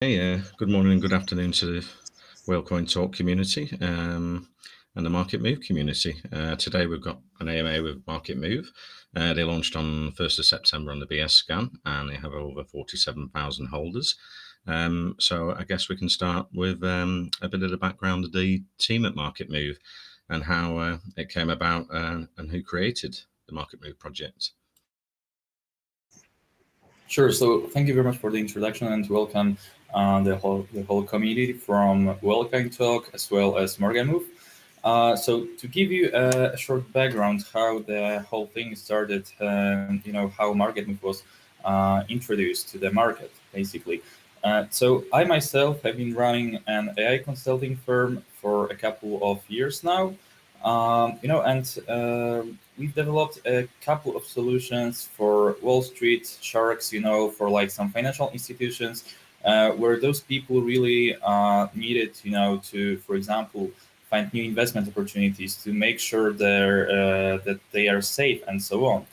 Hey, good morning and good afternoon to the Whalecoin Talk community and the MarketMove community. Today we've got an AMA with MarketMove. They launched on 1st of September on the BS scan and they have over 47,000 holders. So I guess we can start with a bit of the background of the team at MarketMove and how it came about and who created the MarketMove project. Sure. So thank you very much for the introduction and welcome the whole community from Wellkind Talk as well as MarketMove. So to give you a short background, how the whole thing started, how MarketMove was introduced to the market, basically. So I myself have been running an AI consulting firm for a couple of years now, and we've developed a couple of solutions for Wall Street sharks, for like some financial institutions, where those people really needed, to, for example, find new investment opportunities to make sure that they are safe and so on.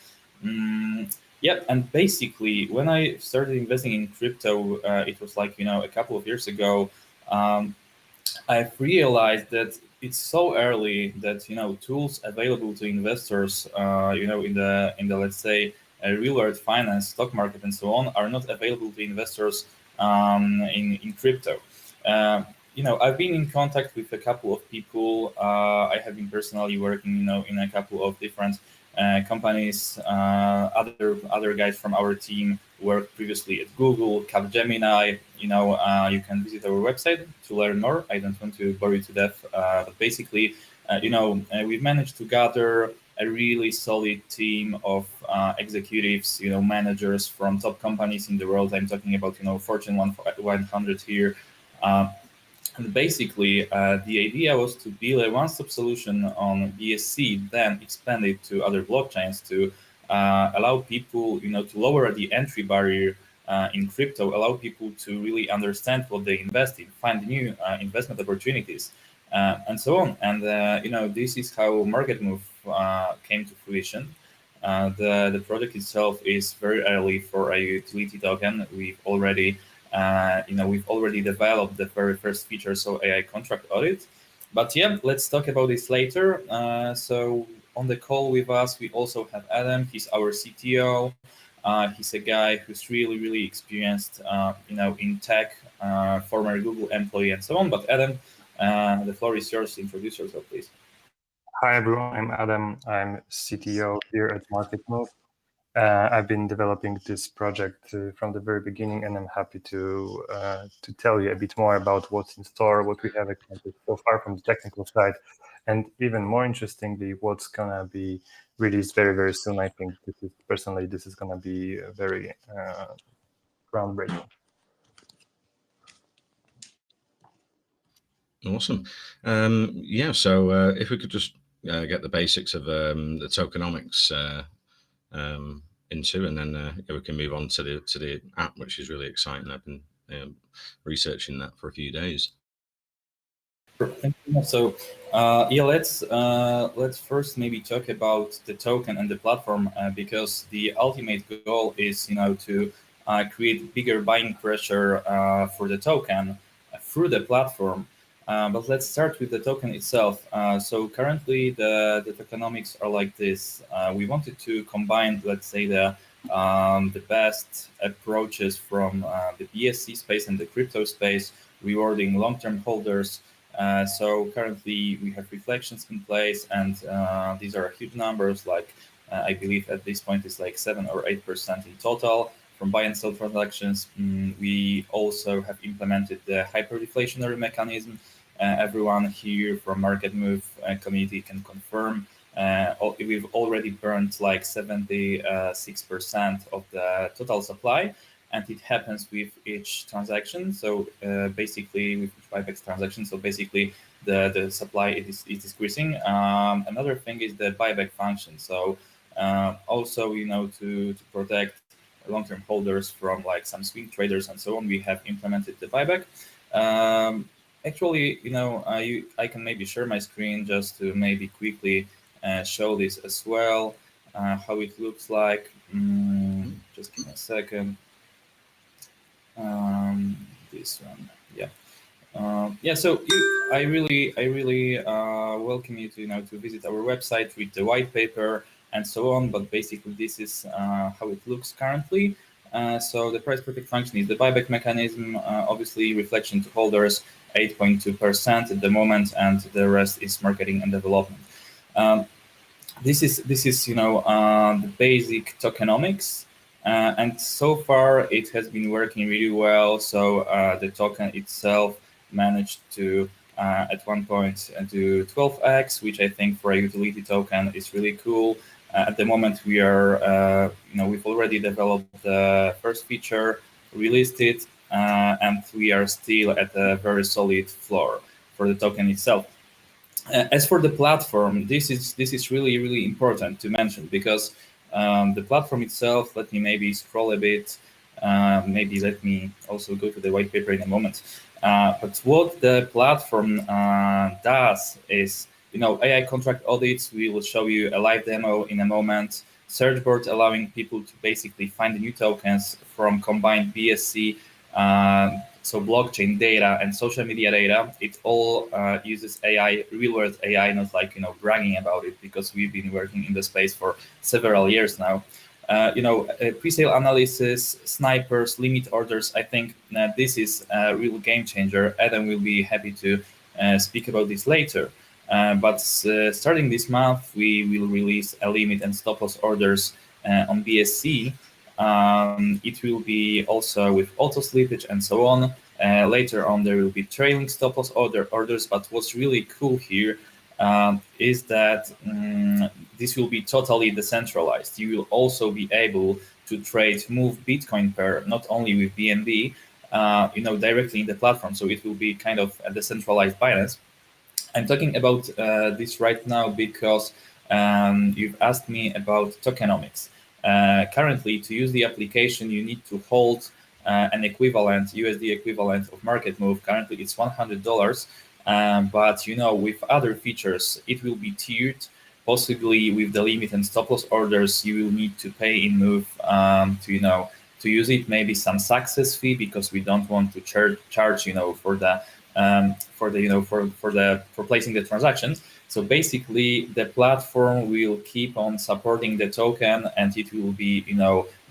Yep, and basically, when I started investing in crypto, it was like a couple of years ago. I've realized that it's so early that tools available to investors, in the let's say real world finance, stock market, and so on, are not available to investors in crypto. I've been in contact with a couple of people. I have been personally working, in a couple of different companies. Other guys from our team worked previously at Google, Capgemini. You can visit our website to learn more. I don't want to bore you to death, but basically, we've managed to gather a really solid team of executives, managers from top companies in the world. I'm talking about, Fortune 100 here. Uh, and basically, the idea was to build a one-stop solution on BSC, then expand it to other blockchains to allow people, to lower the entry barrier in crypto, allow people to really understand what they invest in, find new investment opportunities, and so on. And this is how MarketMove came to fruition. The project itself is very early for a utility token. We've already developed the very first feature, so AI contract audit. But yeah, let's talk about this later. So on the call with us, we also have Adam. He's our CTO. He's a guy who's really, really experienced, in tech, former Google employee, and so on. But Adam, the floor is yours. Introduce yourself, please. Hi everyone, I'm Adam. I'm CTO here at MarketMove. I've been developing this project from the very beginning, and I'm happy to tell you a bit more about what's in store, what we have accomplished so far from the technical side, and even more interestingly, what's gonna be released very, very soon. I think this is gonna be very groundbreaking. Awesome. So if we could just get the basics of the tokenomics into, and then we can move on to the app, which is really exciting. I've been researching that for a few days. Thank you. So, let's first maybe talk about the token and the platform, because the ultimate goal is, to create bigger buying pressure for the token through the platform. But let's start with the token itself. So currently, the tokenomics are like this. We wanted to combine, let's say, the best approaches from the BSC space and the crypto space, rewarding long-term holders. So currently we have reflections in place, and these are huge numbers. Like I believe at this point it's like 7 or 8% in total from buy and sell transactions. We also have implemented the hyperdeflationary mechanism. Everyone here from MarketMove community can confirm. We've already burned like 76% of the total supply, and it happens with each transaction. So basically, with each buyback transaction, so basically the supply is decreasing. Another thing is the buyback function. So also, to protect long-term holders from like some swing traders and so on, we have implemented the buyback. Actually, I can maybe share my screen just to maybe quickly show this as well, how it looks like. Just give me a second. this one. Yeah. So I really welcome you to to visit our website, read the white paper, and so on. But basically, this is how it looks currently. So the price protect function is the buyback mechanism. Obviously, reflection to holders 8.2% at the moment, and the rest is marketing and development. This is the basic tokenomics. And so far, it has been working really well. So the token itself managed to, at one point, do 12x, which I think for a utility token is really cool. At the moment, we are, we've already developed the first feature, released it, and we are still at a very solid floor for the token itself. As for the platform, this is really important to mention, because the platform itself, let me maybe scroll a bit, maybe let me also go to the white paper in a moment. But what the platform does is, AI contract audits. We will show you a live demo in a moment. Search board allowing people to basically find new tokens from combined BSC, so blockchain data and social media data. It all uses AI, real-world AI, not like bragging about it, because we've been working in the space for several years now. Pre-sale analysis, snipers, limit orders. I think this is a real game changer. Adam will be happy to speak about this later. But starting this month, we will release a limit and stop loss orders on BSC. It will be also with auto slippage and so on. Later on, there will be trailing stop loss orders. But what's really cool here is that this will be totally decentralized. You will also be able to trade Move Bitcoin pair, not only with BNB, directly in the platform. So it will be kind of a decentralized Binance. I'm talking about this right now because you've asked me about tokenomics. Currently, to use the application, you need to hold an equivalent, USD equivalent of MarketMove. Currently, it's $100. But with other features, it will be tiered. Possibly with the limit and stop loss orders, you will need to pay in Move to use it. Maybe some success fee, because we don't want to charge for placing the transactions. So basically, the platform will keep on supporting the token, and it will be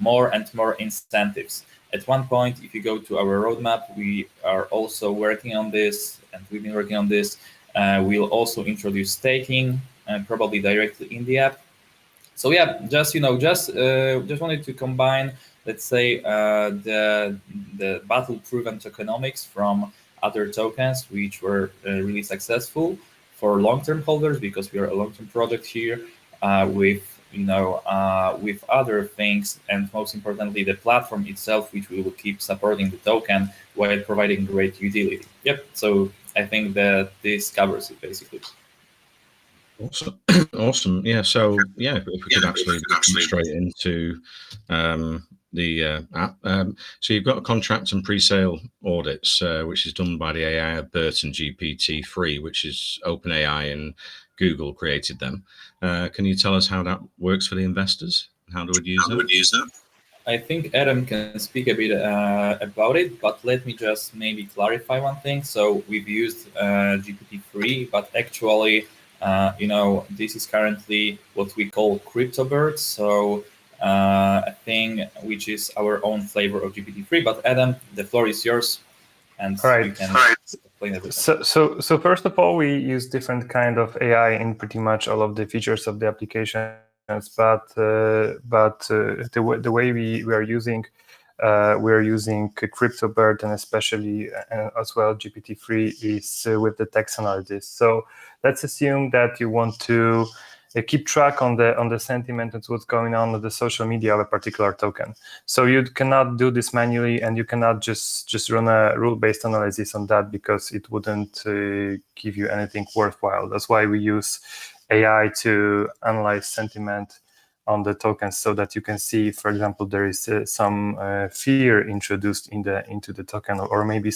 more and more incentives. At one point, if you go to our roadmap, we are also working on this, and we've been working on this. We'll also introduce staking, probably directly in the app. So yeah, just wanted to combine, let's say, the battle-proven tokenomics from other tokens which were really successful for long-term holders, because we are a long-term project here, with other things, and most importantly, the platform itself, which we will keep supporting the token while providing great utility. Yep. So I think that this covers it basically. Awesome. Awesome. Yeah. So yeah, if we could actually jump straight into the app. So you've got contract and pre-sale audits, which is done by the AI of BERT and GPT-3, which is OpenAI and Google created them. Can you tell us how that works for the investors? How do we use that? I think Adam can speak a bit about it, but let me just maybe clarify one thing. So we've used GPT-3, but actually, this is currently what we call CryptoBird. So a thing which is our own flavor of GPT-3. But Adam, the floor is yours, and you can explain everything. So first of all, we use different kind of AI in pretty much all of the features of the application. But the way we are using CryptoBird, and especially as well GPT-3, is with the text analysis. So let's assume that you want to keep track on the sentiment and what's going on with the social media of a particular token. So you cannot do this manually, and you cannot just run a rule-based analysis on that, because it wouldn't give you anything worthwhile. That's why we use AI to analyze sentiment on the tokens, so that you can see, for example, there is some fear introduced into the token, or maybe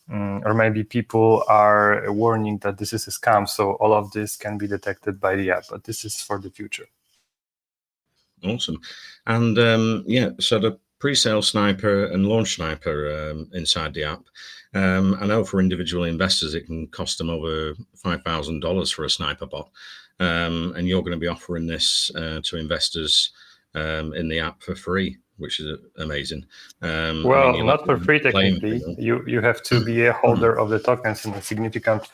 or maybe people are warning that this is a scam. So all of this can be detected by the app, but this is for the future. Awesome. And so the pre-sale sniper and launch sniper inside the app. I know for individual investors, it can cost them over $5,000 for a sniper bot. And you're going to be offering this to investors in the app for free, which is amazing. Well, not for free technically. You have to be a holder of the tokens in a significant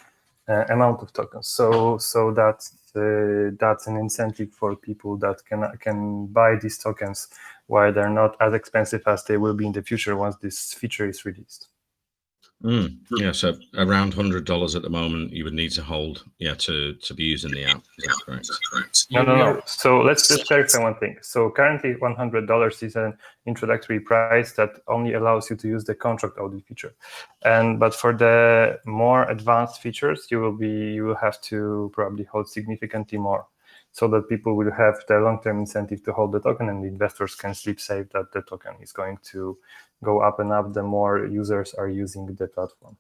amount of tokens. So that's an incentive for people that can buy these tokens while they're not as expensive as they will be in the future once this feature is released. Yeah, so around $100 at the moment you would need to hold, to be using the app. Is that correct? No. So let's just clarify one thing. So currently $100 is an introductory price that only allows you to use the contract audit feature. But for the more advanced features, you will have to probably hold significantly more, so that people will have the long-term incentive to hold the token, and the investors can sleep safe that the token is going to go up and up the more users are using the platform.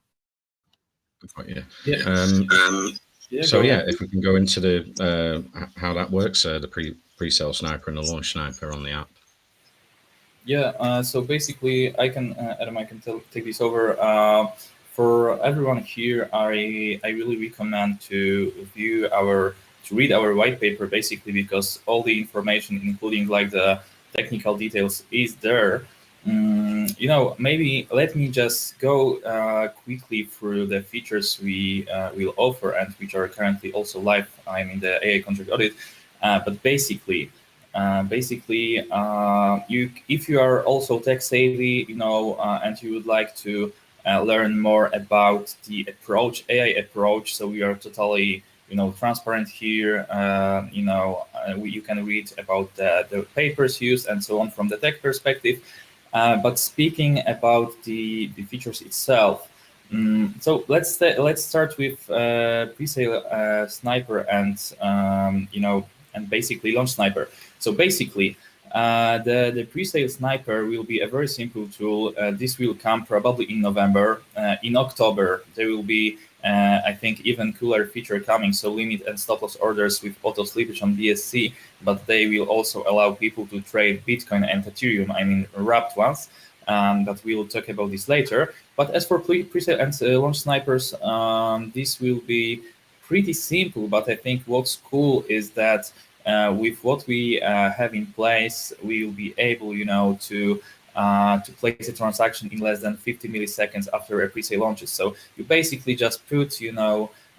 If we can go into the how that works, the pre-sale sniper and the launch sniper on the app. So basically, Adam, I can take this over. For everyone here, I really recommend to read our white paper, basically, because all the information, including like the technical details, is there. Maybe let me just go quickly through the features we will offer and which are currently also live. I'm in the AI contract audit, but basically, if you are also tech savvy, and you would like to learn more about the AI approach, so we are totally transparent here. You can read about the papers used and so on from the tech perspective. But speaking about the features itself, so let's start with pre-sale sniper and basically launch sniper. So basically, the pre-sale sniper will be a very simple tool. This will come probably in November. In October, there will be I think even cooler feature coming, so limit and stop loss orders with auto slippage on BSC, but they will also allow people to trade Bitcoin and Ethereum, wrapped ones, but we'll talk about this later. But as for pre-sale and launch snipers, this will be pretty simple, but I think what's cool is that with what we have in place, we will be able, to place a transaction in less than 50 milliseconds after a pre-sale launches. So you basically just put,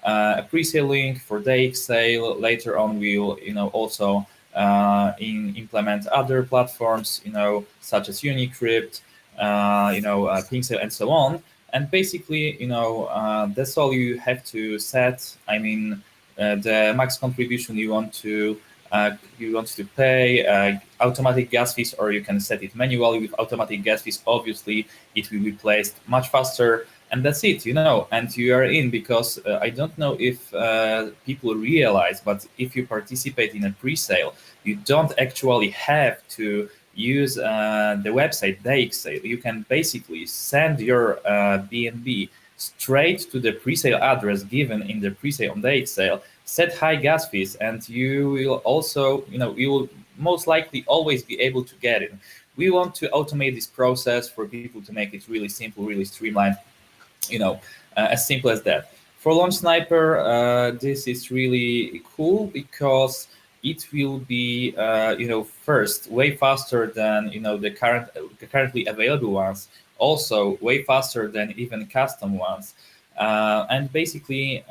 a pre-sale link for day sale. Later on, we'll, also implement other platforms, such as Unicrypt, PingSale, and so on. And basically, that's all you have to set. The max contribution you want to pay, automatic gas fees, or you can set it manually with automatic gas fees. Obviously, it will be placed much faster, and that's it, and you are in, because I don't know if people realize, but if you participate in a pre-sale, you don't actually have to use the website DXSale. You can basically send your BNB straight to the pre-sale address given in the pre-sale on DXSale, set high gas fees, and you will also, you will most likely always be able to get in. We want to automate this process for people to make it really simple, really streamlined, as simple as that. For Launch Sniper, this is really cool because it will be, first, way faster than, the currently available ones, also way faster than even custom ones. And basically,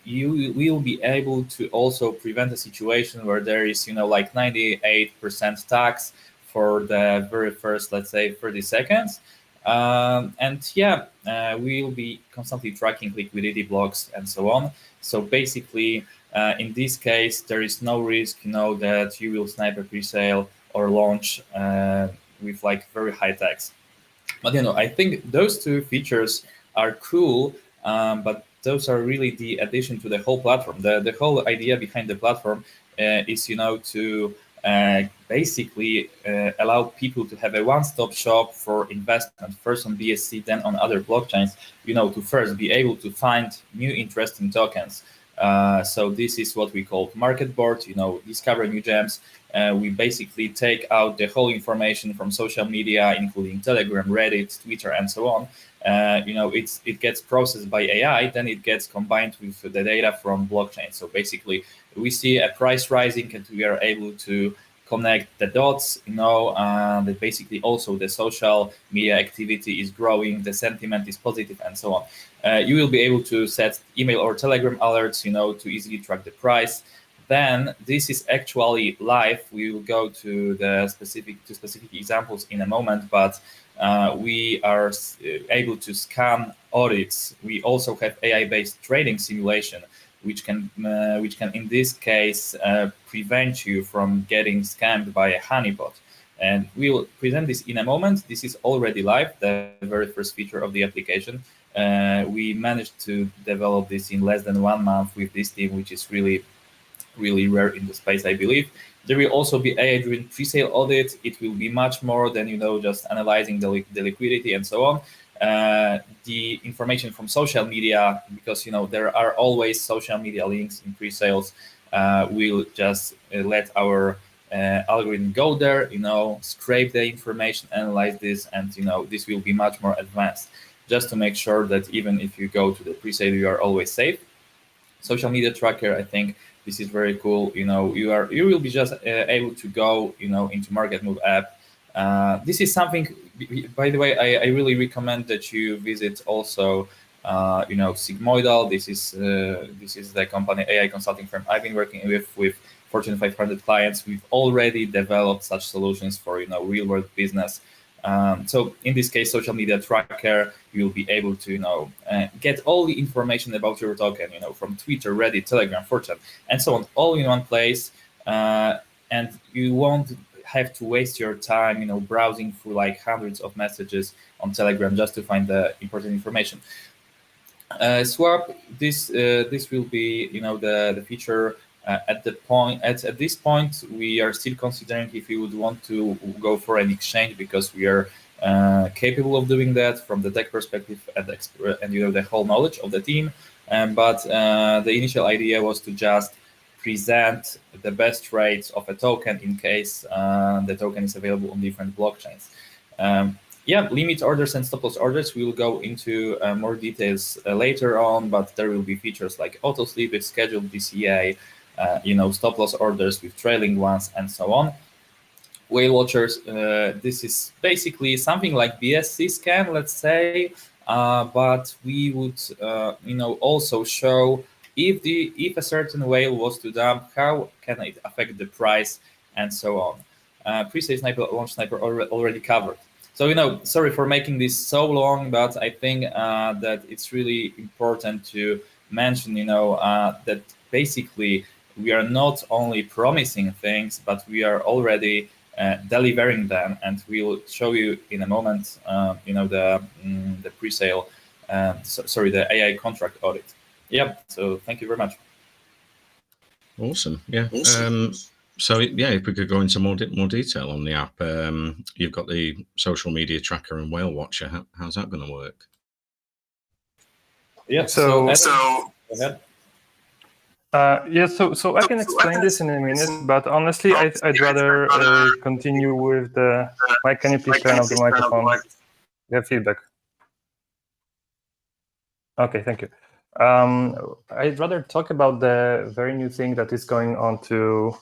you will be able to also prevent a situation where there is, 98% tax for the very first, let's say, 30 seconds. We'll be constantly tracking liquidity blocks and so on. So basically, in this case, there is no risk, that you will snipe a pre-sale or launch with very high tax. But I think those two features are cool, but those are really the addition to the whole platform. The whole idea behind the platform is, to basically allow people to have a one-stop shop for investment, first on BSC, then on other blockchains, to first be able to find new interesting tokens, So this is what we call market board, discover new gems. We basically take out the whole information from social media, including Telegram, Reddit, Twitter, and so on. It gets processed by AI, then it gets combined with the data from blockchain. So basically, we see a price rising, and we are able to connect the dots, that basically also the social media activity is growing, the sentiment is positive, and so on. You will be able to set email or Telegram alerts, to easily track the price. Then this is actually live. We will go to the specific examples in a moment, but we are able to scan audits. We also have AI-based trading simulation, which can in this case prevent you from getting scammed by a honeypot. And we will present this in a moment. This is already live, the very first feature of the application. We managed to develop this in less than 1 month with this team, which is really rare in the space, I believe. There will also be AI-driven pre-sale audit. It will be much more than just analyzing the liquidity and so on. The information from social media, because there are always social media links in pre-sales. We'll just let our algorithm go there, scrape the information, analyze this, and this will be much more advanced, just to make sure that even if you go to the pre-sale, you are always safe. Social media tracker, I think this is very cool. You will be just able to go into MarketMove app. This is something, by the way, I really recommend that you visit also Sigmoidal. This is the company AI consulting firm I've been working with Fortune 500 clients. We've already developed such solutions for real world business. So in this case, social media tracker, you'll be able to get all the information about your token, from Twitter, Reddit, Telegram, Fortune, and so on, all in one place, and you won't have to waste your time, browsing through like hundreds of messages on Telegram just to find the important information. Swap, this will be the feature. At this point, we are still considering if we would want to go for an exchange, because we are capable of doing that from the tech perspective and the whole knowledge of the team. But the initial idea was to just present the best rates of a token in case the token is available on different blockchains. Limit orders and stop loss orders. We will go into more details later on, but there will be features like auto slippage, scheduled DCA, stop loss orders with trailing ones, and so on. Whale watchers, this is basically something like BSC scan, let's say, but we would also show if a certain whale was to dump, how can it affect the price, and so on. Pre-sale sniper, launch sniper already covered. So sorry for making this so long, but I think that it's really important to mention that basically we are not only promising things, but we are already delivering them, and we'll show you in a moment the pre-sale the AI contract audit. So thank you very much. Awesome. So if we could go into more detail on the app. You've got the social media tracker and whale watcher. How's that going to work? So go ahead. So I can explain this in a minute, but honestly, I'd rather continue with the. Mike, can you please turn off the microphone? We have feedback. Okay, thank you. I'd rather talk about the very new thing that is going on to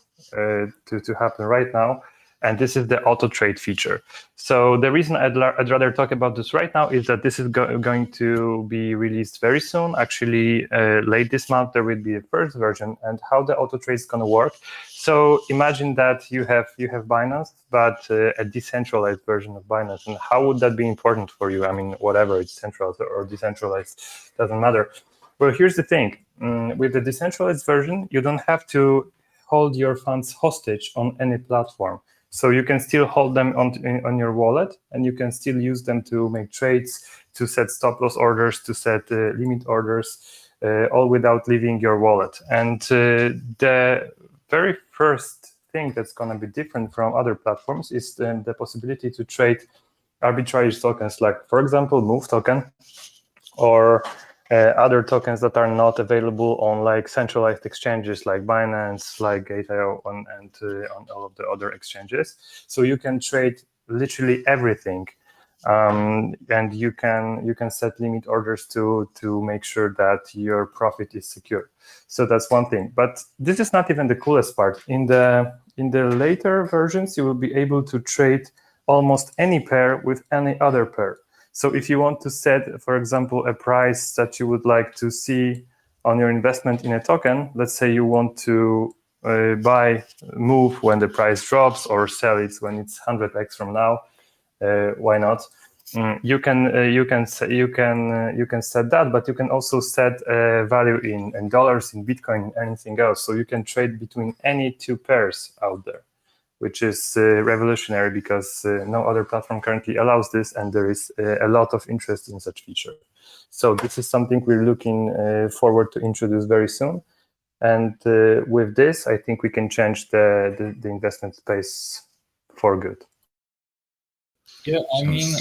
happen right now, and this is the auto trade feature. So the reason I'd rather talk about this right now is that this is going to be released very soon. Actually, late this month there will be a first version, and how the auto trade is going to work. So imagine that you have Binance, but a decentralized version of Binance. And how would that be important for you? I mean, whatever, it's centralized or decentralized, doesn't matter. Well, here's the thing. With the decentralized version, you don't have to hold your funds hostage on any platform. So you can still hold them on your wallet, and you can still use them to make trades, to set stop loss orders, to set limit orders, all without leaving your wallet. And the very first thing that's going to be different from other platforms is the possibility to trade arbitrage tokens, like, for example, Move token, or other tokens that are not available on like centralized exchanges like Binance, like Gate.io, and on all of the other exchanges. So you can trade literally everything, and you can set limit orders to make sure that your profit is secure. So that's one thing. But this is not even the coolest part. In the later versions, you will be able to trade almost any pair with any other pair. So if you want to set, for example, a price that you would like to see on your investment in a token, let's say you want to buy move when the price drops or sell it when it's 100x from now, why not? You can set that, but you can also set value in dollars, in Bitcoin, anything else. So you can trade between any two pairs out there, which is revolutionary because no other platform currently allows this, and there is a lot of interest in such feature. So this is something we're looking forward to introduce very soon. And with this, I think we can change the investment space for good. Yeah, I mean,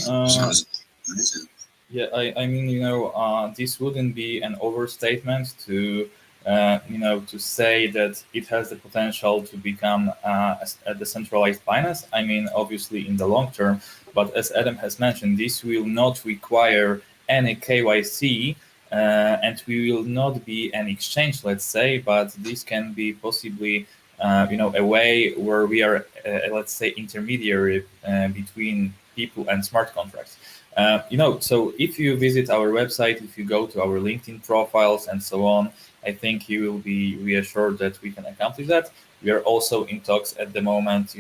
this wouldn't be an overstatement to to say that it has the potential to become a decentralized finance. I mean, obviously in the long term, but as Adam has mentioned, this will not require any KYC, and we will not be an exchange, let's say, but this can be possibly a way where we are, let's say, intermediary between people and smart contracts. So if you visit our website, if you go to our LinkedIn profiles and so on, I think you will be reassured that we can accomplish that. We are also in talks at the moment,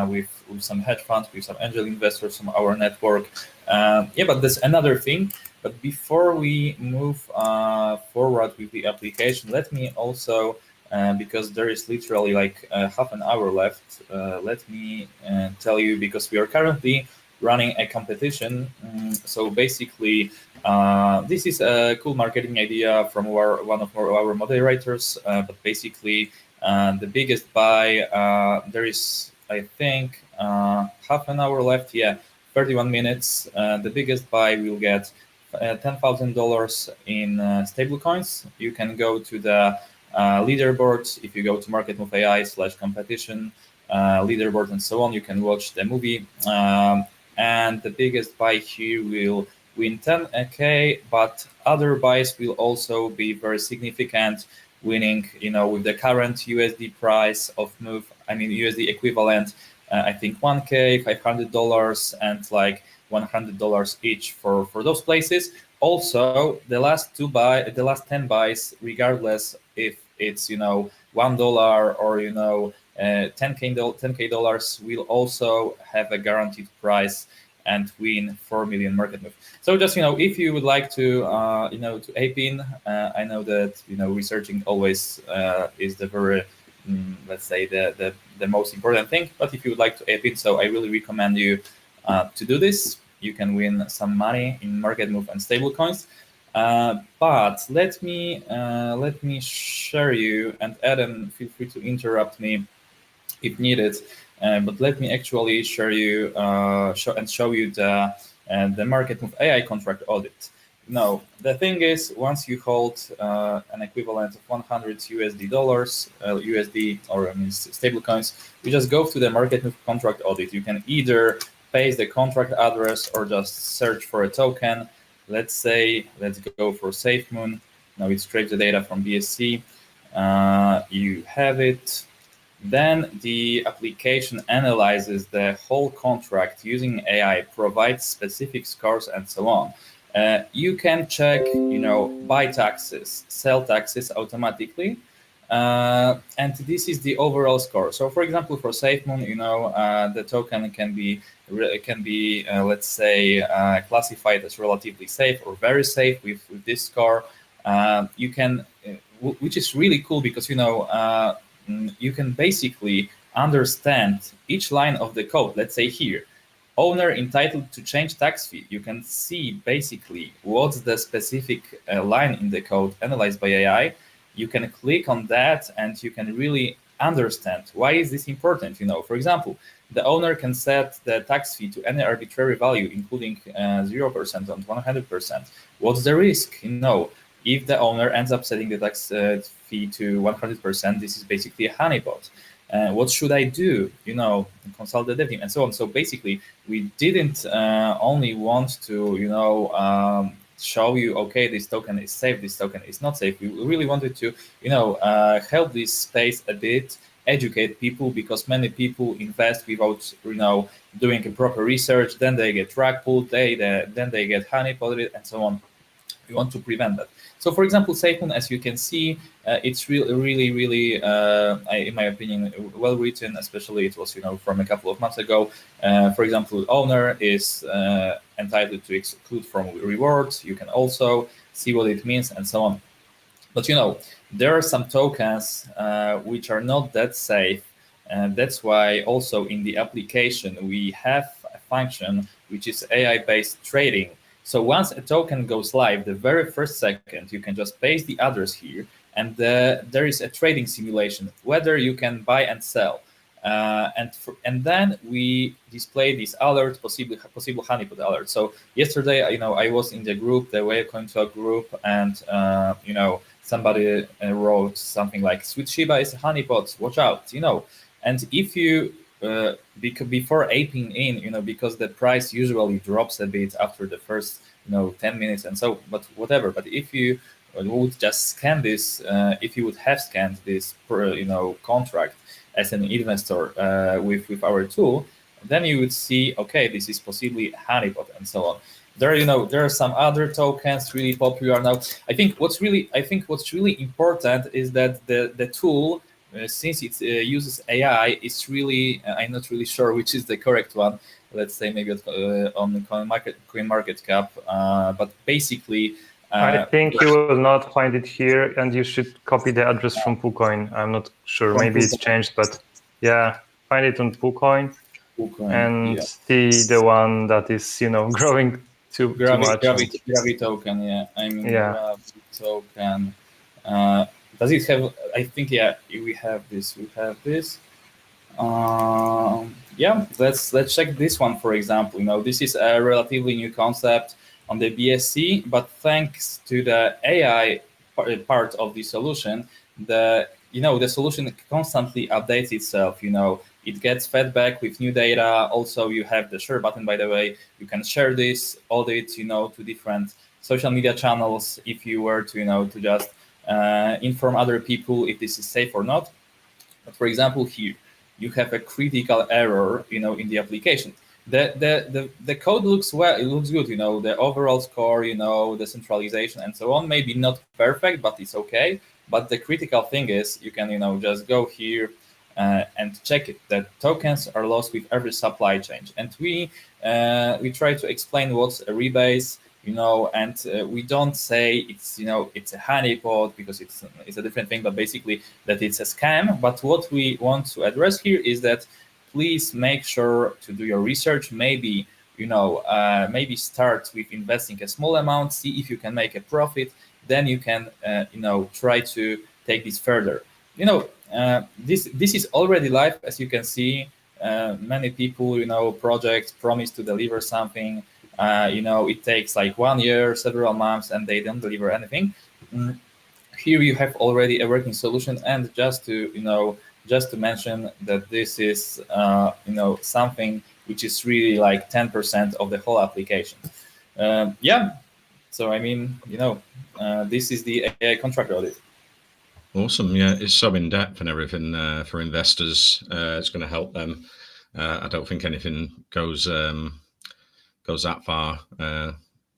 with some hedge funds, with some angel investors from our network. But there's another thing. But before we move forward with the application, let me also, because there is literally like half an hour left, let me tell you, because we are currently running a competition. So basically, this is a cool marketing idea from one of our moderators. But basically, the biggest buy, there is, I think, half an hour left. Yeah, 31 minutes. The biggest buy will get $10,000 in stablecoins. You can go to the leaderboard. If you go to MarketMove AI/competition leaderboard and so on, you can watch the movie. And the biggest buy here will win 10K, but other buys will also be very significant, winning, with the current USD price of Move, USD equivalent, I think 1K, $500, and like $100 each for those places. Also, the last 10 buys, regardless if it's $1 or $10K dollars, will also have a guaranteed price and win 4 million MarketMove. So just if you would like to to ape in, I know that researching always is the very let's say the most important thing. But if you would like to ape in, so I really recommend you to do this. You can win some money in MarketMove and stablecoins. But let me share you, and Adam, feel free to interrupt me if needed. But let me actually share you show you the MarketMove AI contract audit. Now, the thing is, once you hold an equivalent of 100 USD dollars, USD, or stablecoins, you just go to the MarketMove contract audit. You can either paste the contract address or just search for a token. Let's go for SafeMoon. Now it scrapes the data from BSC. You have it. Then the application analyzes the whole contract using AI, provides specific scores, and so on. You can check, buy taxes, sell taxes automatically. And this is the overall score. So, for example, for SafeMoon, the token can be let's say classified as relatively safe or very safe with this score. You can, which is really cool because you can basically understand each line of the code. Let's say here, owner entitled to change tax fee. You can see basically what's the specific line in the code analyzed by AI. You can click on that and you can really understand why is this important. For example, the owner can set the tax fee to any arbitrary value, including 0% and 100%. What's the risk? if the owner ends up setting the tax fee to 100%, this is basically a honeypot. What should I do? Consult the dev team and so on. So basically, we didn't only want to, show you, okay, this token is safe, this token is not safe. We really wanted to, help this space a bit, educate people, because many people invest without, doing a proper research. Then they get rug pulled, then they get honeypotted, and so on. We want to prevent that. So, for example, SafeMoon, as you can see, it's really, in my opinion, well written. Especially, it was from a couple of months ago. For example, owner is entitled to exclude from rewards. You can also see what it means and so on. But there are some tokens which are not that safe, and that's why also in the application we have a function which is AI-based trading. So once a token goes live, the very first second, you can just paste the address here, and there is a trading simulation, whether you can buy and sell. And then we display this alert, possible honeypot alert. So yesterday, I was in the group, the Waycoin Talk group, and somebody wrote something like, "Sweet Shiba is a honeypot, watch out." And if you before aping in, because the price usually drops a bit after the first 10 minutes and so, but whatever. But if you would just scan this, if you would have scanned this contract as an investor with our tool, then you would see, okay, this is possibly honeypot and so on. There are some other tokens really popular now. I think what's really important is that the tool, since it uses AI, it's really, I'm not really sure which is the correct one. Let's say maybe on CoinMarketCap, but basically, I think you will not find it here, and you should copy the address from PooCoin. I'm not sure, maybe it's changed, but yeah, find it on PooCoin and see the one that is growing too much. Gravity token, yeah. Gravity token. Does it have? I think we have this. Yeah, let's check this one, for example. This is a relatively new concept on the BSC, but thanks to the AI part of the solution, the solution constantly updates itself. It gets fed back with new data. Also, you have the share button, by the way. You can share this audit, to different social media channels if you were to, to just inform other people if this is safe or not. But for example, here you have a critical error, in the application. The code looks well, it looks good, the overall score, the centralization and so on, maybe not perfect, but it's okay. But the critical thing is you can, just go here and check it, that tokens are lost with every supply change. And we try to explain what's a rebase, and we don't say it's a honeypot, because it's a different thing, but basically that it's a scam. But what we want to address here is that please make sure to do your research. Maybe maybe start with investing a small amount, see if you can make a profit. Then you can try to take this further. This is already live, as you can see. Many people, projects promise to deliver something. It takes like 1 year, several months, and they don't deliver anything. Here you have already a working solution, and just to mention that this is something which is really like 10% of the whole application. So I mean, this is the AI contract audit. Awesome. Yeah, it's so in depth and everything for investors. It's going to help them. I don't think anything goes that far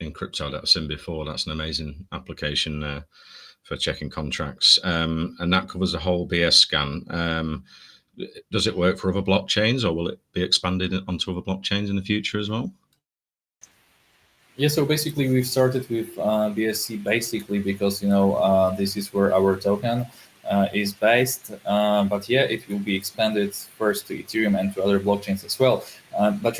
in crypto that I've seen before. That's an amazing application for checking contracts, and that covers the whole BS scan. Does it work for other blockchains, or will it be expanded onto other blockchains in the future as well? Yeah, so basically we've started with BSC basically because this is where our token is based. But yeah, it will be expanded first to Ethereum and to other blockchains as well. But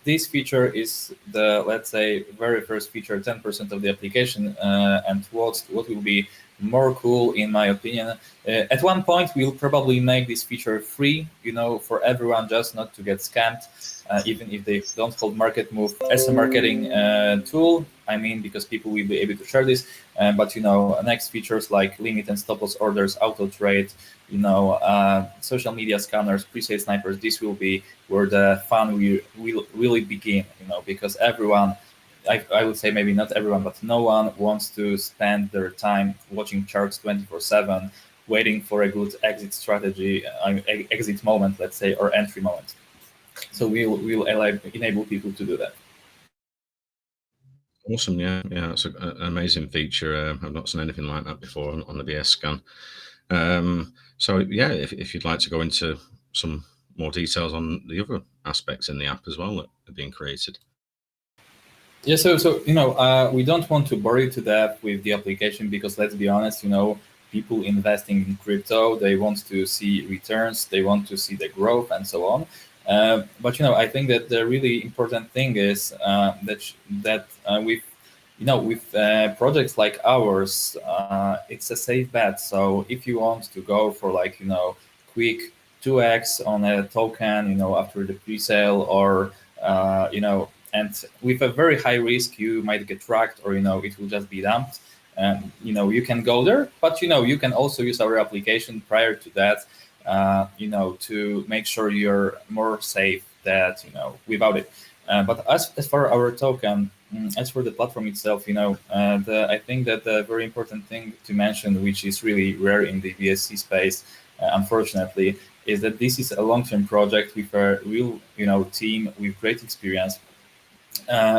this feature is the, let's say, very first feature, 10% of the application. And what will be more cool, in my opinion, at one point we'll probably make this feature free, for everyone, just not to get scammed. Even if they don't hold MarketMove as a marketing tool, I mean, because people will be able to share this. But next features like limit and stop loss orders, auto trade, social media scanners, pre-sale snipers. This will be where the fun will really begin. Because everyone, I would say maybe not everyone, but no one wants to spend their time watching charts 24/7, waiting for a good exit strategy, exit moment, let's say, or entry moment. So we'll enable people to do that. Awesome, yeah, it's an amazing feature. I've not seen anything like that before on the BS scan. So yeah, if you'd like to go into some more details on the other aspects in the app as well that are being created. Yeah, so we don't want to bore you to death with the application because let's be honest, people investing in crypto, they want to see returns, they want to see the growth and so on. But I think that the really important thing is that with projects like ours, it's a safe bet. So if you want to go for quick 2x on a token, after the pre-sale, or and with a very high risk, you might get tracked, or it will just be dumped. You can go there, but you can also use our application prior to that, to make sure you're more safe that without it. But as for our token, as for the platform itself, I think that the very important thing to mention, which is really rare in the BSC space, unfortunately, is that this is a long-term project with a real team with great experience,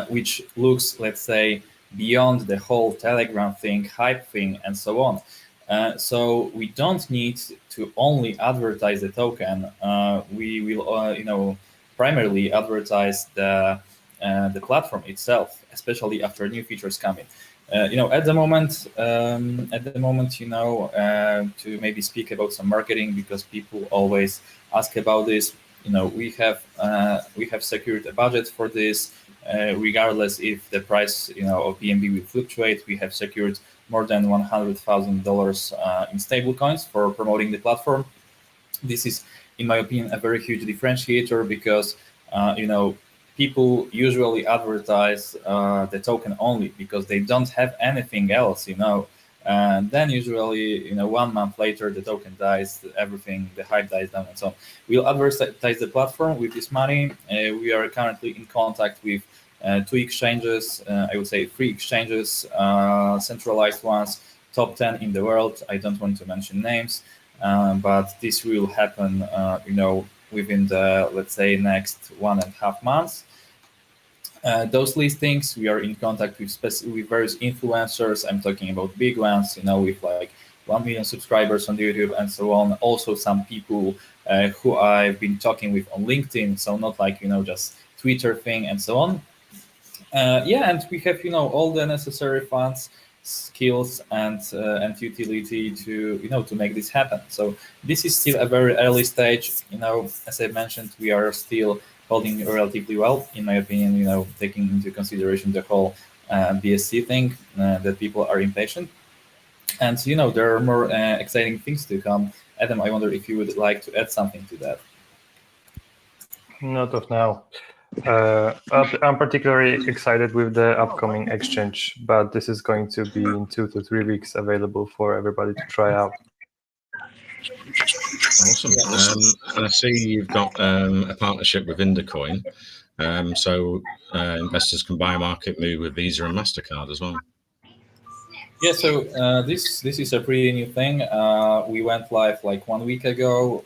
which looks, let's say, beyond the whole Telegram thing, hype thing, and so on. So we don't need to only advertise the token. We will, primarily advertise the platform itself, especially after new features coming. At the moment, to maybe speak about some marketing, because people always ask about this. We have secured a budget for this. Regardless if the price of BNB will fluctuate, we have secured more than $100,000 in stable coins for promoting the platform. This is, in my opinion, a very huge differentiator because people usually advertise the token only because they don't have anything else, and then usually 1 month later the token dies, everything, the hype dies down, and so on. We'll advertise the platform with this money. We are currently in contact with 2 exchanges, I would say 3 exchanges, centralized ones, top 10 in the world. I don't want to mention names, but this will happen within the, let's say, next 1.5 months. Those listings, we are in contact with various influencers. I'm talking about big ones, with like 1 million subscribers on YouTube and so on. Also some people who I've been talking with on LinkedIn, so not like just Twitter thing and so on. And we have all the necessary funds, skills, and utility to make this happen. So this is still a very early stage. As I mentioned, we are still holding relatively well, in my opinion. Taking into consideration the whole BSC thing, that people are impatient, and there are more exciting things to come. Adam, I wonder if you would like to add something to that. Not of now. I'm particularly excited with the upcoming exchange, but this is going to be in 2 to 3 weeks available for everybody to try out. Awesome. And I see you've got a partnership with Indacoin, so investors can buy MarketMove with Visa and MasterCard as well. Yeah, so this is a pretty new thing. We went live like 1 week ago.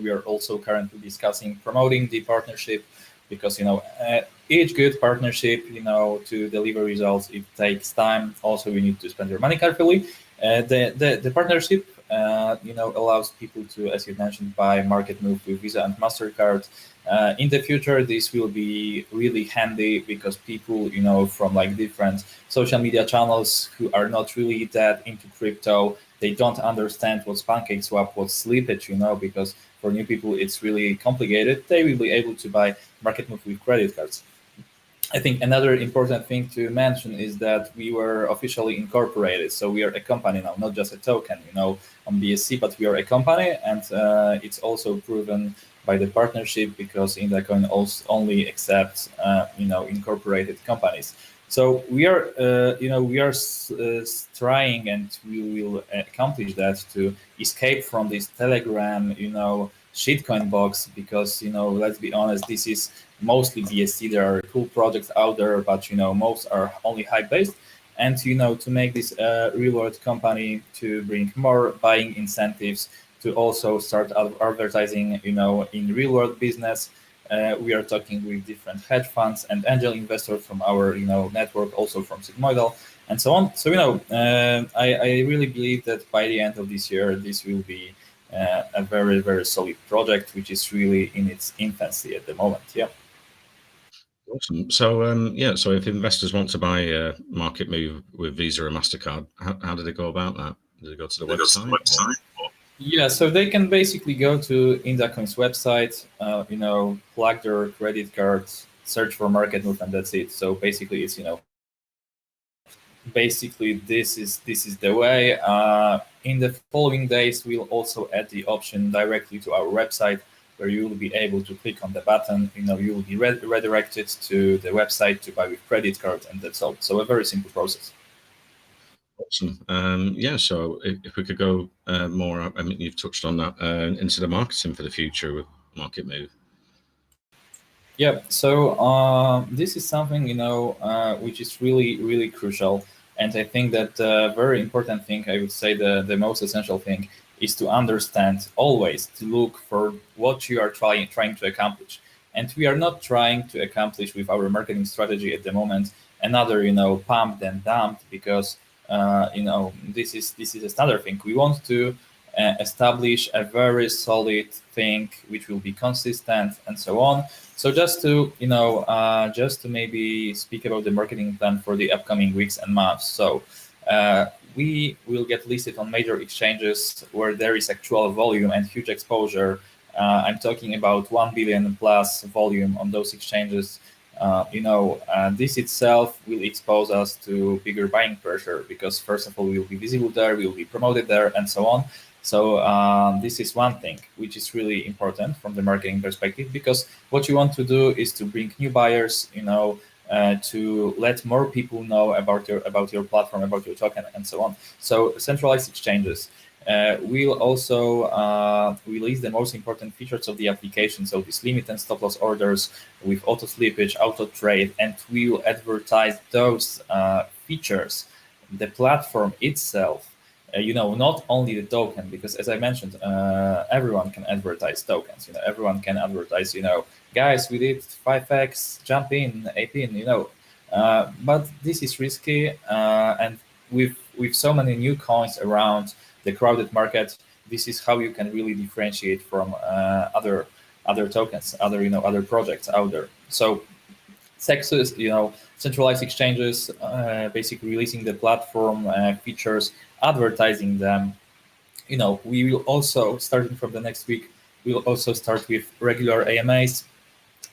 We are also currently discussing promoting the partnership because each good partnership, to deliver results, it takes time. Also, you need to spend your money carefully. The partnership, allows people to, as you mentioned, buy MarketMove with Visa and MasterCard. In the future, this will be really handy because people, from like different social media channels who are not really that into crypto, they don't understand what's PancakeSwap, what's slippage, because for new people, it's really complicated. They will be able to buy MarketMove with credit cards. I think another important thing to mention is that we were officially incorporated. So we are a company now, not just a token, on BSC, but we are a company, and it's also proven by the partnership because Indacoin only accepts, incorporated companies. So we are, trying, and we will accomplish that, to escape from this Telegram, shitcoin box, because let's be honest, this is mostly BSC. There are cool projects out there, but most are only hype based. And to make this real world company, to bring more buying incentives, to also start advertising, in real world business. We are talking with different hedge funds and angel investors from our network, also from Sigmoidal, and so on. So I really believe that by the end of this year, this will be a very, very solid project, which is really in its infancy at the moment. Yeah. Awesome. So so if investors want to buy MarketMove with Visa or Mastercard, how do they go about that? Do they go to the website? Yeah, so they can basically go to Indacoin's website, plug their credit cards, search for MarketMove, and that's it. So basically, it's basically this is the way. In the following days, we'll also add the option directly to our website, where you will be able to click on the button. You will be redirected to the website to buy with credit card, and that's all. So a very simple process. Awesome. So if we could go more, I mean, you've touched on that, into the marketing for the future with MarketMove. Yeah, so this is something which is really, really crucial, and I think that the very important thing, I would say the most essential thing, is to understand always to look for what you are trying to accomplish. And we are not trying to accomplish with our marketing strategy at the moment another pump then dump, because this is another thing. We want to establish a very solid thing which will be consistent and so on. So just to maybe speak about the marketing plan for the upcoming weeks and months. So we will get listed on major exchanges where there is actual volume and huge exposure. I'm talking about 1 billion plus volume on those exchanges. This itself will expose us to bigger buying pressure, because first of all, we will be visible there, we will be promoted there, and so on. So this is one thing which is really important from the marketing perspective, because what you want to do is to bring new buyers, to let more people know about your platform, about your token, and so on. So centralized exchanges. We'll also release the most important features of the application, so this limit and stop loss orders with auto slippage, auto trade, and we'll advertise those features, the platform itself. Not only the token, because as I mentioned, everyone can advertise tokens. Everyone can advertise. Guys, we did 5x, jump in, ape in. But this is risky, and with so many new coins around the crowded market, this is how you can really differentiate from other tokens, other projects out there. So Sexes, centralized exchanges, basically releasing the platform features, advertising them. We will also, starting from the next week, we will also start with regular AMAs.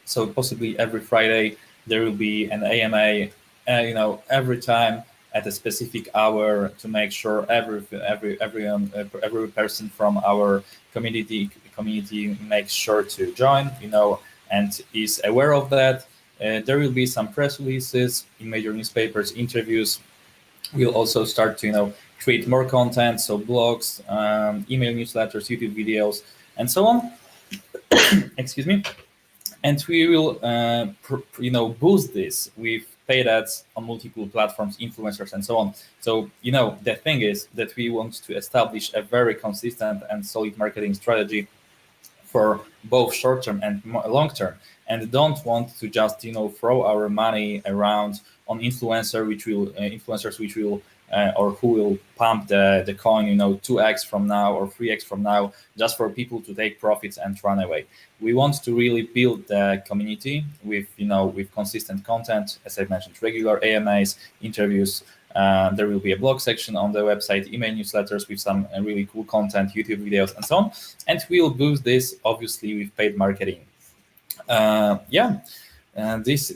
So possibly every Friday there will be an AMA, every time at a specific hour, to make sure every person from our community makes sure to join, and is aware of that. There will be some press releases in major newspapers, interviews. We'll also start to create more content, so blogs, email newsletters, YouTube videos, and so on. Excuse me. And we will boost this with paid ads on multiple platforms, influencers, and so on. So the thing is that we want to establish a very consistent and solid marketing strategy for both short-term and long-term, and don't want to just throw our money around on influencers which will or who will pump the coin 2x from now or 3x from now, just for people to take profits and run away. We want to really build the community with consistent content, as I mentioned, regular AMAs, interviews. There will be a blog section on the website, email newsletters with some really cool content, YouTube videos, and so on. And we'll boost this obviously with paid marketing. This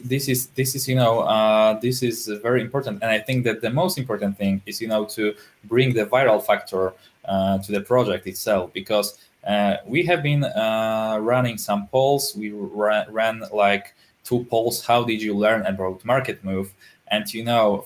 is very important, and I think that the most important thing is to bring the viral factor to the project itself, because we have been running some polls. We ran like 2 polls. How did you learn about MarketMove? And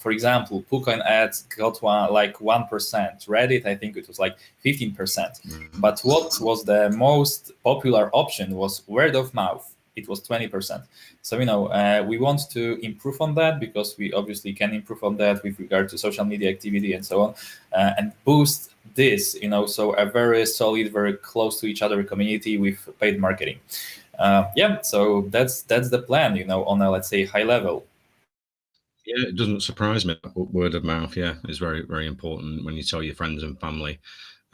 for example, KuCoin ads got 1%. Reddit, I think it was like 15%. But what was the most popular option was word of mouth. It was 20%. So we want to improve on that, because we obviously can improve on that with regard to social media activity and so on, and boost this. So a very solid, very close to each other community with paid marketing. So that's the plan. On a, let's say, high level. Yeah, it doesn't surprise me. Word of mouth, is very, very important when you tell your friends and family.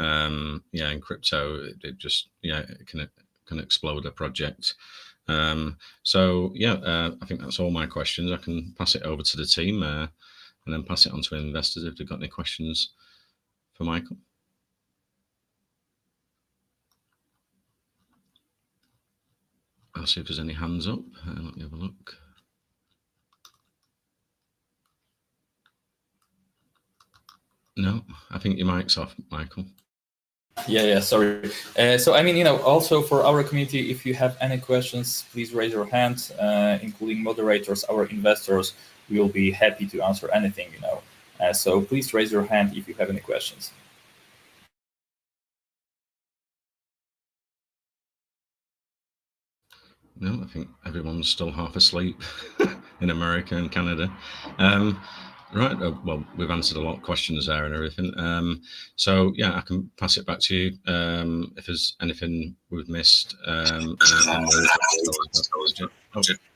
In crypto, it just it can explode a project. I think that's all my questions. I can pass it over to the team and then pass it on to investors if they've got any questions for Michael. I'll see if there's any hands up. Let me have a look. No, I think your mic's off, Michael. Yeah, sorry. So also for our community, if you have any questions, please raise your hand, including moderators, our investors. We will be happy to answer anything, so please raise your hand if you have any questions. No, I think everyone's still half asleep in America and Canada. Right. Well, we've answered a lot of questions there and everything. I can pass it back to you. If there's anything we've missed,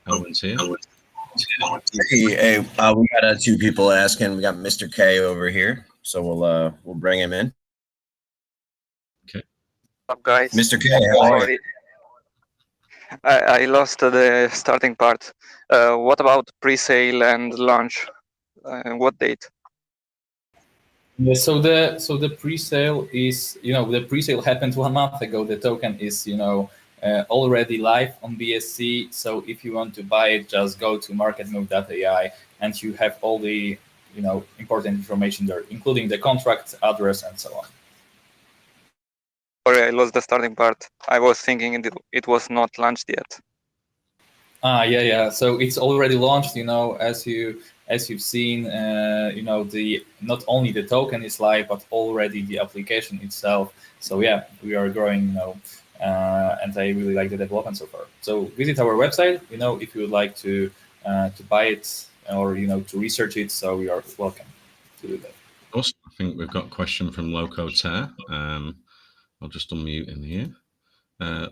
Owen's here. Hey, we got 2 people asking. We got Mr. K over here, so we'll bring him in. Okay. What's up, guys? Mr. K, how are you? I lost the starting part. What about pre-sale and launch? What date? Yeah, so the pre-sale is, the pre-sale happened 1 month ago. The token is, already live on BSC. So if you want to buy it, just go to MarketMove.ai and you have all the, important information there, including the contract address and so on. Sorry, I lost the starting part. I was thinking it was not launched yet. Yeah. So it's already launched. As you've seen, the not only the token is live, but already the application itself. So yeah, we are growing. And I really like the development so far. So visit our website. If you would like to buy it or to research it. So you are welcome to do that. Also, I think we've got a question from Loco Tear. I'll just unmute him here.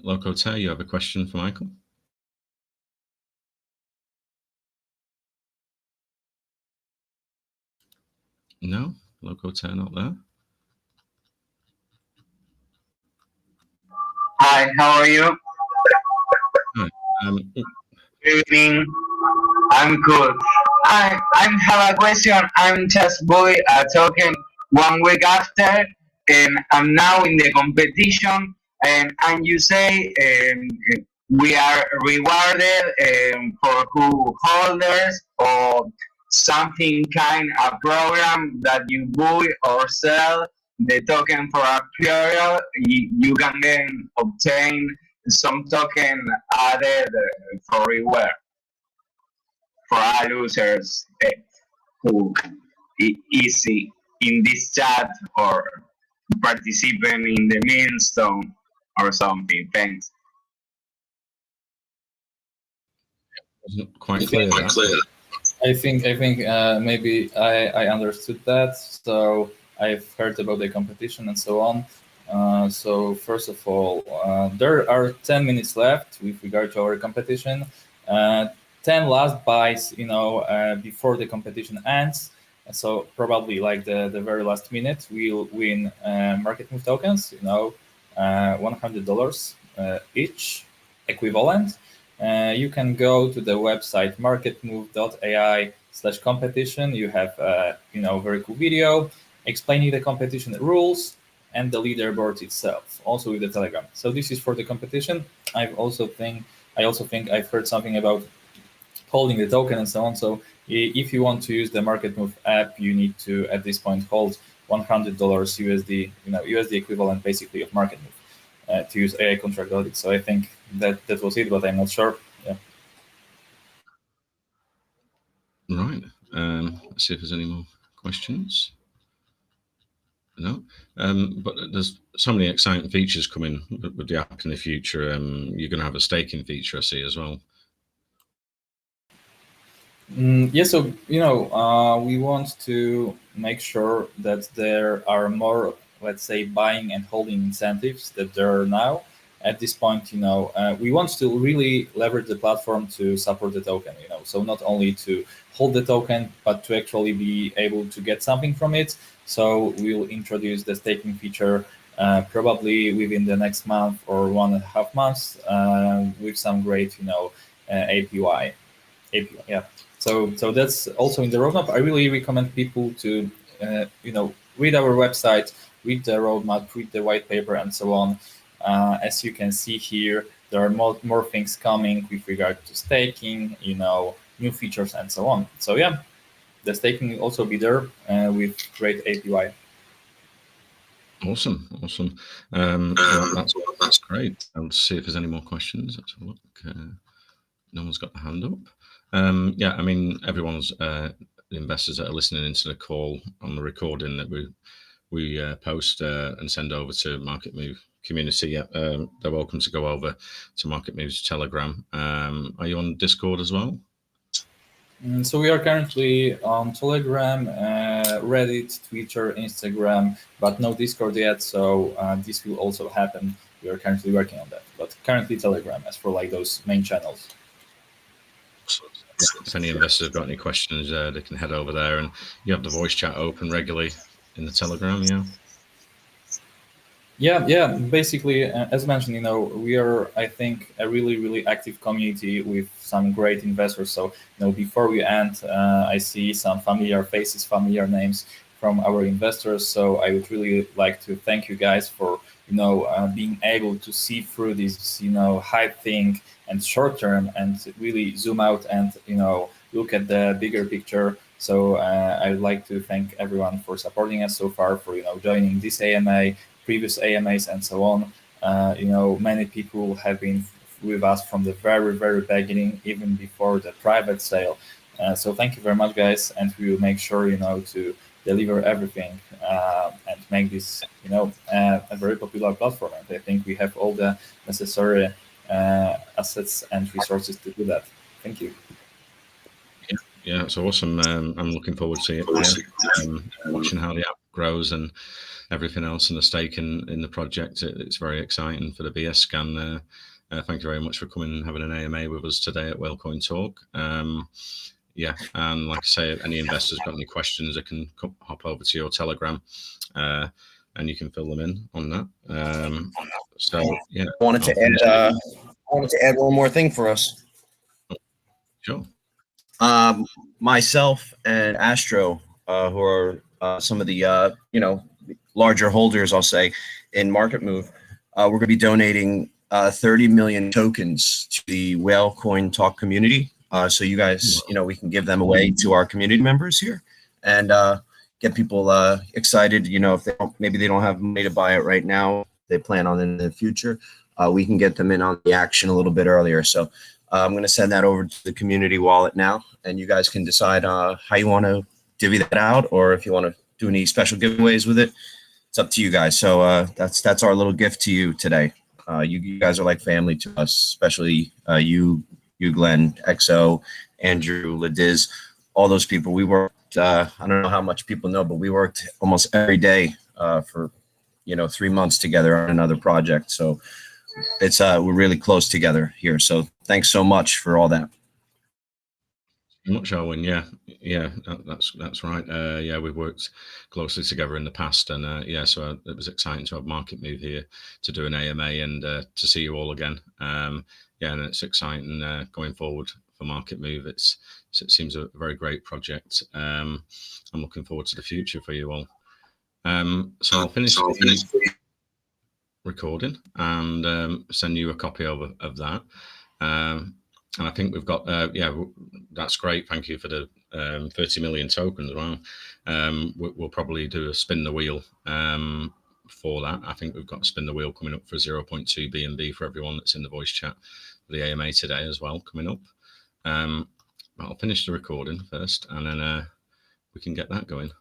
Loco Tear, you have a question for Michael? No, Loco Tear not there. Hi, how are you? Hi. Good evening. I'm good. I have a question. I'm just bought a token 1 week after, and I'm now in the competition. And you say we are rewarded for who holders or something kind of program that you buy or sell the token for a period. You can then obtain some token added for reward for our users who easy in this chat or participating in the millstone or something. Thanks. Wasn't quite clear. I think maybe I understood that. So I've heard about the competition and so on. So first of all, there are 10 minutes left with regard to our competition. 10 last buys, before the competition ends. So probably like the very last minute, we'll win MarketMove tokens, $100 each equivalent. You can go to the website marketmove.ai/competition. You have very cool video explaining the competition rules and the leaderboard itself, also with the Telegram. So this is for the competition. I also think I've heard something about holding the token and so on. So if you want to use the MarketMove app, you need to at this point hold $100 USD, USD equivalent basically of MarketMove. To use AI contract audit. So I think that was it, but I'm not sure. Yeah. Right. Let's see if there's any more questions. No, but there's so many exciting features coming with the app in the future. You're going to have a staking feature, I see, as well. Yeah, so we want to make sure that there are more, let's say, buying and holding incentives that there are now. At this point, we want to really leverage the platform to support the token. So not only to hold the token, but to actually be able to get something from it. So we'll introduce the staking feature probably within the next month or 1.5 months with some great, API. Yeah. So that's also in the roadmap. I really recommend people to, read our website, read the roadmap, read the white paper, and so on. As you can see here, there are more things coming with regard to staking, new features, and so on. So yeah, the staking will also be there with great API. Awesome. Well, that's great. I'll see if there's any more questions. Let's have a look. No one's got the hand up. Yeah, I mean, everyone's the investors that are listening into the call on the recording that we post and send over to MarketMove community. They're welcome to go over to MarketMove's Telegram. Are you on Discord as well? So we are currently on Telegram, Reddit, Twitter, Instagram, but no Discord yet. So this will also happen. We are currently working on that, but currently Telegram as for like those main channels. If any investors have got any questions, they can head over there, and you have the voice chat open regularly in the Telegram. Yeah. Basically, as mentioned, we are, I think, a really, really active community with some great investors. So, before we end, I see some familiar faces, familiar names from our investors. So I would really like to thank you guys for, being able to see through this, hype thing and short term and really zoom out and, look at the bigger picture. So I would like to thank everyone for supporting us so far, for, joining this AMA, previous AMAs, and so on. Many people have been with us from the very, very beginning, even before the private sale. So thank you very much, guys, and we will make sure, to deliver everything and make this, a very popular platform. And I think we have all the necessary assets and resources to do that. Thank you. Yeah, it's awesome. I'm looking forward to it. Watching how the app grows and everything else, and the stake in the project. It's very exciting for the BS scan. Thank you very much for coming and having an AMA with us today at Whalecoin Talk. Yeah, and like I say, if any investors got any questions, they can hop over to your Telegram, and you can fill them in on that. So yeah, I wanted to add one more thing for us. Sure. Myself and Astro, who are some of the larger holders, I'll say, in MarketMove, we're going to be donating 30 million tokens to the Whalecoin Talk community. So you guys, we can give them away to our community members here and get people excited. If maybe they don't have money to buy it right now, they plan on it in the future. We can get them in on the action a little bit earlier. So I'm going to send that over to the community wallet now, and you guys can decide how you want to divvy that out, or if you want to do any special giveaways with it. It's up to you guys. So that's our little gift to you today. You guys are like family to us, especially you, Glenn, XO, Andrew, Ladiz, all those people. We worked, I don't know how much people know, but we worked almost every day for 3 months together on another project. So it's we're really close together here. So thanks so much for all that. Much, Owen. Yeah, that's right. Yeah, we've worked closely together in the past, and so it was exciting to have MarketMove here to do an AMA and to see you all again. And it's exciting going forward for MarketMove. It seems a very great project. I'm looking forward to the future for you all. So I'll finish the recording and send you a copy of that. And I think we've got, that's great. Thank you for the 30 million tokens. Well, we'll probably do a spin the wheel for that. I think we've got a spin the wheel coming up for 0.2 BNB for everyone that's in the voice chat for the AMA today as well, coming up. I'll finish the recording first, and then we can get that going.